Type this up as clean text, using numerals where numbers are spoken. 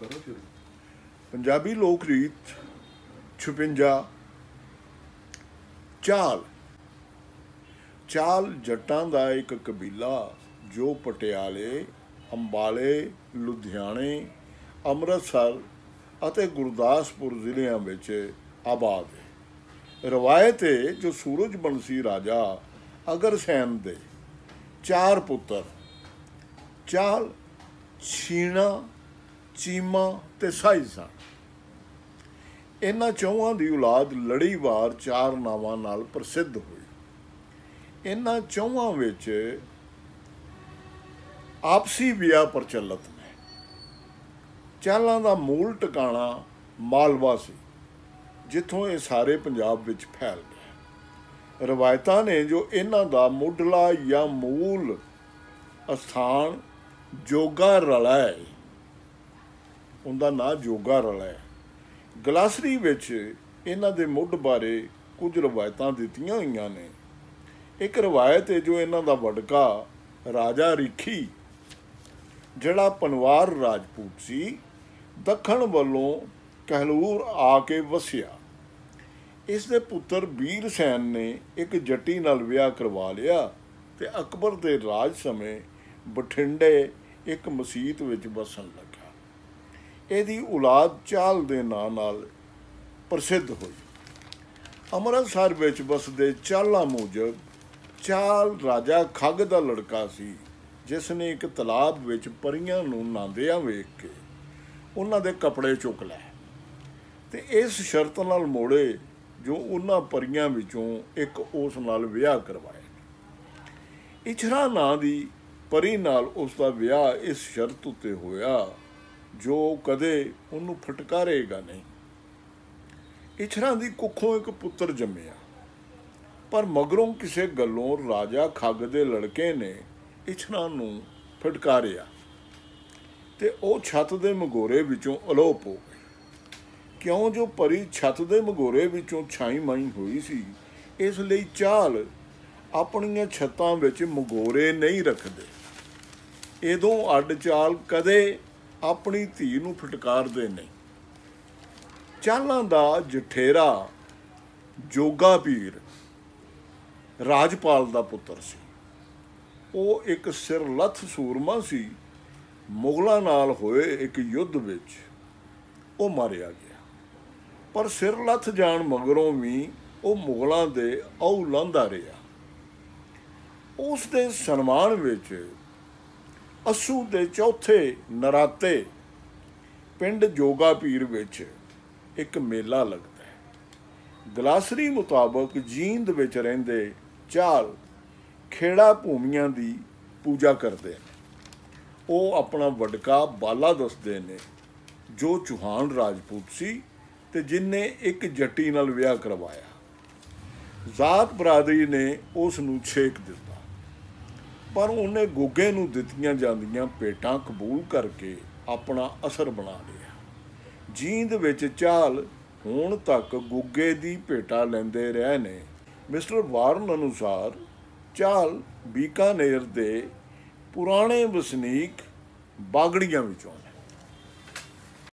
करो शुरू। पंजाबी लोक रीत 56 चाल। चाल जट्टां दा एक कबीला जो पटियाले, अंबाले, लुधियाने, अमृतसर ਅਤੇ गुरदासपुर ਜ਼ਿਲ੍ਹਿਆਂ ਵਿੱਚ आबाद है। रवायत है जो सूरजबंशी राजा अगरसैन दे 4 पुत्र चाल, छीणा, चीमा ते साई सन। इन्हां चौहां दी औलाद लड़ीवार 4 नावां नाल प्रसिद्ध हुई। इन्हां चौहां विच आपसी विआह प्रचलित ने। चालां दा मूल टिकाणा मालवा सी, जिथों ये सारे पंजाब विच फैल गए। रवायतां ने जो इन्हां दा मुढ़ला या मूल स्थान जोगा रला है, उनका नाम जोगा रला है। गलासरी विच इन्हां दे मुढ़ बारे कुछ रवायतां दित्तियां होईयां ने। एक रवायत है जो इन्हां दा वडका राजा रिखी जिहड़ा पनवार राजपूत सी, दखण वल्लों कहलूर आके वसिया। इस दे पुत्र वीर सैन ने एक जट्टी नाल विआह करवा लिया ते अकबर दे राज समय बठिंडे एक मसीत विच वसन लगा। इहदी औलाद चाल दे नां नाल प्रसिद्ध हुई। अमृतसर विच वसदे चालां मूजब चाल राजा खग दा लड़का सी, जिसने एक तलाब विच परियां नूं नहांदियां वेख के उन्हां दे कपड़े चुक लै ते इस शर्त नाल मोड़े जो उन्हां परियां विचों एक उस नाल विआह करवाया। इछरा नां दी परी नाल उसका विआह इस शर्त उत्ते होया जो कदे उन्हूं फटकारेगा नहीं। इछरा दी कुखों एक पुत्र जम्मिया, पर मगरों किसी गल्लों राजा खग दे लड़के ने इछरा नूं फटकारिया ते ਉਹ छत दे मगोरे विचों अलोप हो गई। क्यों जो परी छत दे मगोरे विचों छाई माई हुई सी, इसलिए चाल अपनियां छतां विच मगोरे नहीं रखदे। इदों अड चाल कदे अपनी धी नूं फटकारदे नहीं। चालां दा जठेरा जोगा पीर राजपाल दा पुत्र सी। ਉਹ एक सिरलथ सूरमा सी। मुगलों नाल होए एक युद्ध विच ਉਹ मारिया गया, पर सिरलथ जान मगरों भी ਉਹ मुगलों दे औ लांदा रहा। उस दे सन्मान विच अस्सू दे चौथे नराते पिंड जोगा पीर विच एक मेला लगता है। गलासरी मुताबक जींद विच रहिंदे चाल खेड़ा भूमियां दी पूजा करते हैं। वो अपना वडका बाला दसदे ने जो चौहान राजपूत सी ते जिन्ने एक जट्टी नाल विआह करवाया। जात बरादरी ने उस नूं छेक दिता, पर उन्हें गुगे नूं दित्तियां जांदियां भेटां कबूल करके अपना असर बना लिया। जींद विच चाल हुण तक गुगे दी भेटा लैंदे रहे ने। मिस्टर वार्न अनुसार चाल बीकानेर दे पुराने वसनीक बागड़ियां विचों ने।